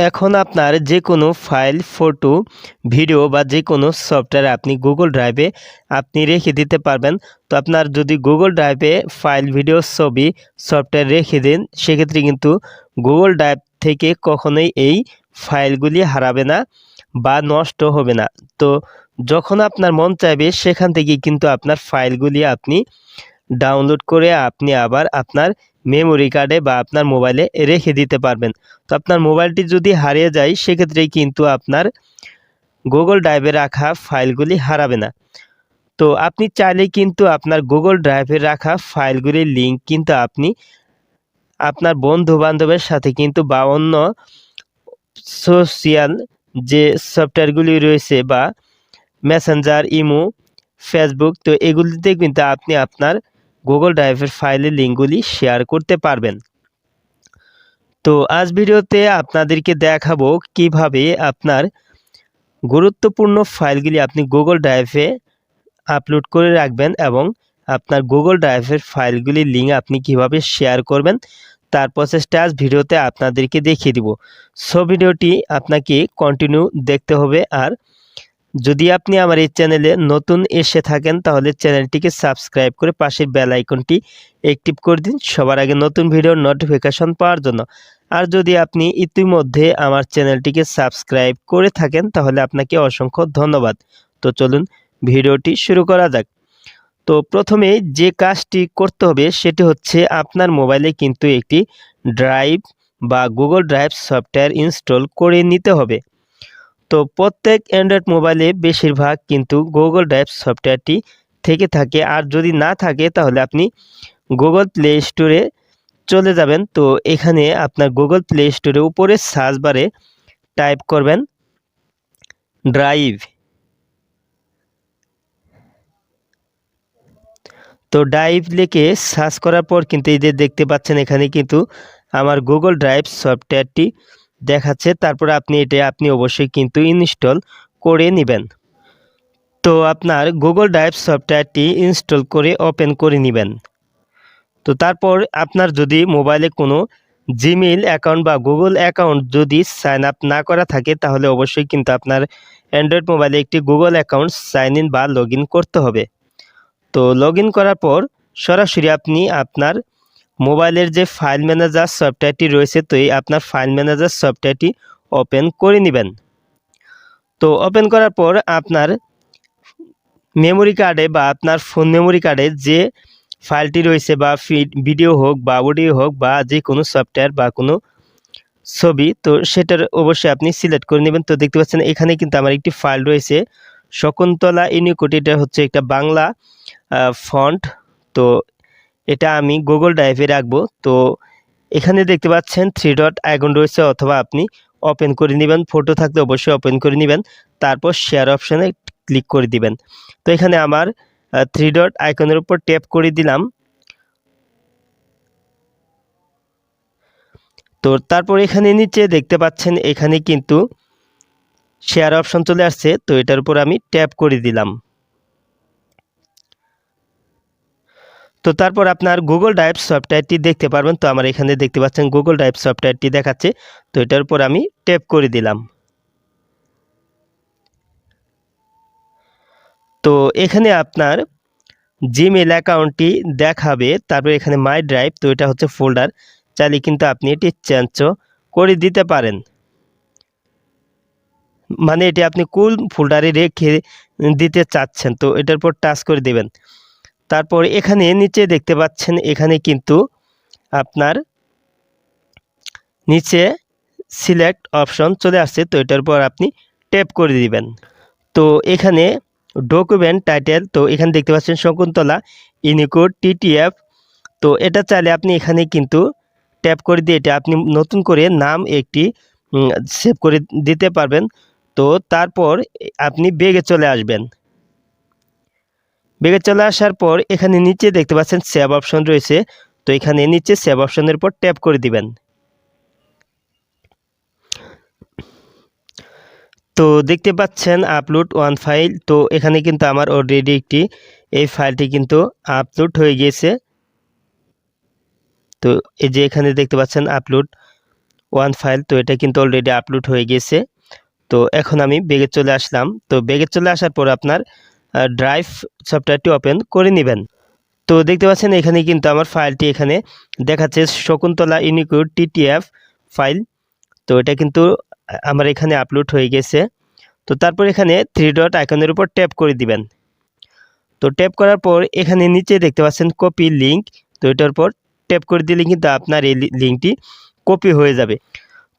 এখন আপনার যে কোনো ফাইল, ফটো, ভিডিও বা যে কোনো সফটওয়্যার আপনি গুগল ড্রাইভে আপনি রেখে দিতে পারবেন। তো আপনার যদি গুগল ড্রাইভে ফাইল, ভিডিও, ছবি, সফটওয়্যার রেখে দেন, সেক্ষেত্রে কিন্তু গুগল ড্রাইভ থেকে কখনোই এই ফাইলগুলি হারাবে না বা নষ্ট হবে না। তো যখন আপনার মন চাইবে সেখান থেকে কিন্তু আপনার ফাইলগুলি আপনি ডাউনলোড করে আপনি আবার আপনার মেমোরি কার্ডে বা আপনার মোবাইলে রেখে দিতে পারবেন। তো আপনার মোবাইলটি যদি হারিয়ে যায় সেক্ষেত্রে কিন্তু আপনার গুগল ড্রাইভে রাখা ফাইলগুলি হারাবে না। তো আপনি চাইলে কিন্তু আপনার গুগল ড্রাইভে রাখা ফাইলগুলির লিঙ্ক কিন্তু আপনি আপনার বন্ধু বান্ধবের সাথে কিন্তু বা অন্য সোশ্যাল যে সফটওয়্যারগুলি রয়েছে বা মেসেঞ্জার, ইমো, ফেসবুক, তো এগুলিতে কিন্তু আপনি আপনার গুগল ড্রাইভের ফাইলের লিঙ্কগুলি শেয়ার করতে পারবেন। তো আজ ভিডিওতে আপনাদেরকে দেখাবো কিভাবে আপনার গুরুত্বপূর্ণ ফাইলগুলি আপনি গুগল ড্রাইভে আপলোড করে রাখবেন এবং আপনার গুগল ড্রাইভের ফাইলগুলির লিঙ্ক আপনি কিভাবে শেয়ার করবেন তার প্রসেসটা আজ ভিডিওতে আপনাদেরকে দেখিয়ে দিব। সো ভিডিওটি আপনাকে কন্টিনিউ দেখতে হবে। আর যদি আপনি আমার এই চ্যানেলে নতুন এসে থাকেন তাহলে চ্যানেলটিকে সাবস্ক্রাইব করে পাশের বেল আইকনটি অ্যাক্টিভ করে দিন সবার আগে নতুন ভিডিওর নোটিফিকেশন পাওয়ার জন্য। আর যদি আপনি ইতিমধ্যে আমার চ্যানেলটিকে সাবস্ক্রাইব করে থাকেন তাহলে আপনাকে অসংখ্য ধন্যবাদ। তো চলুন ভিডিওটি শুরু করা যাক। তো প্রথমে যে কাজটি করতে হবে সেটি হচ্ছে আপনার মোবাইলে কিন্তু একটি ড্রাইভ বা গুগল ড্রাইভ সফটওয়্যার ইনস্টল করে নিতে হবে। তো প্রত্যেক অ্যান্ড্রয়েড মোবাইলে বেশিরভাগ কিন্তু গুগল ড্রাইভ সফটওয়্যারটি থেকে থাকে। আর যদি না থাকে তাহলে আপনি গুগল প্লে স্টোরে চলে যাবেন। তো এখানে আপনার গুগল প্লে স্টোরে উপরে সার্চ বারে টাইপ করবেন ড্রাইভ। তো ড্রাইভ লিখে সার্চ করার পর কিন্তু এই যে দেখতে পাচ্ছেন এখানে কিন্তু আমার গুগল ড্রাইভ সফটওয়্যারটি দেখাচ্ছে। তারপর আপনি অবশ্যই কিন্তু ইনস্টল করে নেবেন। তো আপনার গুগল ড্রাইভ সফটওয়্যারটি ইনস্টল করে ওপেন করে নেবেন। তো তারপর আপনার যদি মোবাইলে কোনো জিমেইল অ্যাকাউন্ট বা গুগল অ্যাকাউন্ট যদি সাইন আপ না করা থাকে তাহলে অবশ্যই কিন্তু আপনার অ্যান্ড্রয়েড মোবাইলে একটি গুগল অ্যাকাউন্ট সাইন ইন বা লগ ইন করতে হবে। তো লগ ইন করার পর সরাসরি আপনি আপনার মোবাইলের যে ফাইল ম্যানেজার সফটওয়্যারটি রয়েছে তো এই আপনার ফাইল ম্যানেজার সফটওয়্যারটি ওপেন করে নেবেন। তো ওপেন করার পর আপনার মেমোরি কার্ডে বা আপনার ফোন মেমোরি কার্ডে যে ফাইলটি রয়েছে বা ভিডিও হোক বা অডিও হোক বা যে কোনো সফটওয়্যার বা কোনো ছবি, তো সেটার অবশ্যই আপনি সিলেক্ট করে নেবেন। তো দেখতে পাচ্ছেন এখানে কিন্তু আমার একটি ফাইল রয়েছে শকুন্তলা ইউনিকোড, এটা হচ্ছে একটা বাংলা ফন্ট। তো এটা আমি গুগল ড্রাইভে রাখবো। তো এখানে দেখতে পাচ্ছেন 3 ডট আইকন রয়েছে, অথবা আপনি ওপেন করে নেবেন, ফটো থাকলে অবশ্যই ওপেন করে নেবেন। তারপর শেয়ার অপশানে ক্লিক করে দিবেন। তো এখানে আমার 3 ডট আইকনের উপর ট্যাপ করে দিলাম। তো তারপর এখানে নিচে দেখতে পাচ্ছেন এখানে কিন্তু শেয়ার অপশন চলে আসছে। তো এটার উপর আমি ট্যাপ করে দিলাম। তো তারপর আপনার গুগল ড্রাইভ সফটওয়্যারটি দেখতে পারবেন। তো আমার এখানে দেখতে পাচ্ছেন গুগল ড্রাইভ সফটওয়্যারটি দেখাচ্ছে। তো এটার উপর আমি ট্যাপ করে দিলাম। তো এখানে আপনার জিমেইল অ্যাকাউন্টটি দেখাবে। তারপর এখানে মাই ড্রাইভ, তো এটা হচ্ছে ফোল্ডার, চাইলে কিন্তু আপনি এটি চেঞ্জও করে দিতে পারেন। মানে এটি আপনি কোন ফোল্ডারে রেখে দিতে চাচ্ছেন, তো এটার উপর টাচ করে দেবেন। তারপর এখানে নিচে দেখতে পাচ্ছেন এখানে কিন্তু আপনার নিচে সিলেক্ট অপশন চলে আসছে। তো এটার উপর আপনি ট্যাপ করে দিবেন। তো এখানে ডকুমেন্ট টাইটেল, তো এখানে দেখতে পাচ্ছেন শকুন্তলা ইউনিকোড টিটিএফ। তো এটা চাইলে আপনি এখানে কিন্তু ট্যাপ করে দিয়ে এটা আপনি নতুন করে নাম একটি সেভ করে দিতে পারবেন। তো তারপর আপনি ব্যাগে চলে আসবেন। ব্যাগে চলে আসার পর এখানে নিচে দেখতে পাচ্ছেন সেভ অপশন রয়েছে। তো এখানে নিচে সেভ অপশনের উপর ট্যাপ করে দিবেন। তো দেখতে পাচ্ছেন আপলোড ওয়ান ফাইল। তো এখানে কিন্তু আমার অলরেডি একটি এই ফাইলটি কিন্তু আপলোড হয়ে গিয়েছে। তো এই যে এখানে দেখতে পাচ্ছেন আপলোড ওয়ান ফাইল। তো এটা কিন্তু অলরেডি আপলোড হয়ে গেছে। তো এখন আমি ব্যাগে চলে আসলাম। তো ব্যাগে চলে আসার পর আপনার ড্রাইভ সফটওয়্যারটি ওপেন করে নেবেন। তো দেখতে পাচ্ছেন এখানে কিন্তু আমার ফাইলটি এখানে দেখাচ্ছে শকুন্তলা ইউনিকোড টিটিএফ ফাইল। তো এটা কিন্তু আমার এখানে আপলোড হয়ে গেছে। তো তারপর এখানে থ্রি ডট আইকনের উপর ট্যাপ করে দিবেন। তো ট্যাপ করার পর এখানে নিচে দেখতে পাচ্ছেন কপি লিঙ্ক। তো এটার উপর ট্যাপ করে দিলে কিন্তু আপনার এই লিঙ্কটি কপি হয়ে যাবে।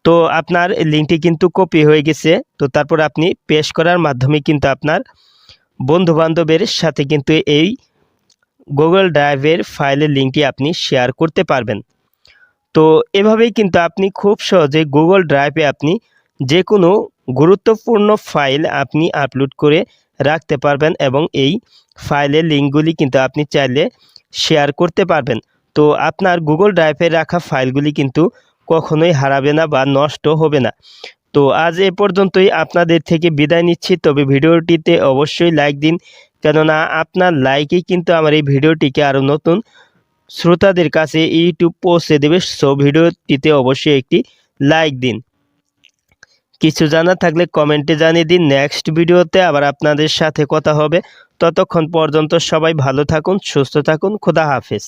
তো আপনার লিঙ্কটি কিন্তু কপি হয়ে গেছে। তো তারপর আপনি পেস্ট করার মাধ্যমে কিন্তু আপনার বন্ধুবান্ধবের সাথে কিন্তু এই গুগল ড্রাইভের ফাইলের লিঙ্কটি আপনি শেয়ার করতে পারবেন। তো এভাবেই কিন্তু আপনি খুব সহজে গুগল ড্রাইভে আপনি যে কোনো গুরুত্বপূর্ণ ফাইল আপনি আপলোড করে রাখতে পারবেন এবং এই ফাইলের লিঙ্কগুলি কিন্তু আপনি চাইলে শেয়ার করতে পারবেন। তো আপনার গুগল ড্রাইভে রাখা ফাইলগুলি কিন্তু কখনোই হারাবে না বা নষ্ট হবে না। তো আজ এ পর্যন্তই, আপনাদের থেকে বিদায় নিচ্ছি। তবে ভিডিওটিতে অবশ্যই লাইক দিন, কেননা আপনার লাইকই কিন্তু আমার এই ভিডিওটিকে আরও নতুন শ্রোতাদের কাছে ইউটিউব পৌঁছে দেবে। সো ভিডিওটিতে অবশ্যই একটি লাইক দিন। কিছু জানা থাকলে কমেন্টে জানিয়ে দিন। নেক্সট ভিডিওতে আবার আপনাদের সাথে কথা হবে। ততক্ষণ পর্যন্ত সবাই ভালো থাকুন, সুস্থ থাকুন। খোদা হাফেজ।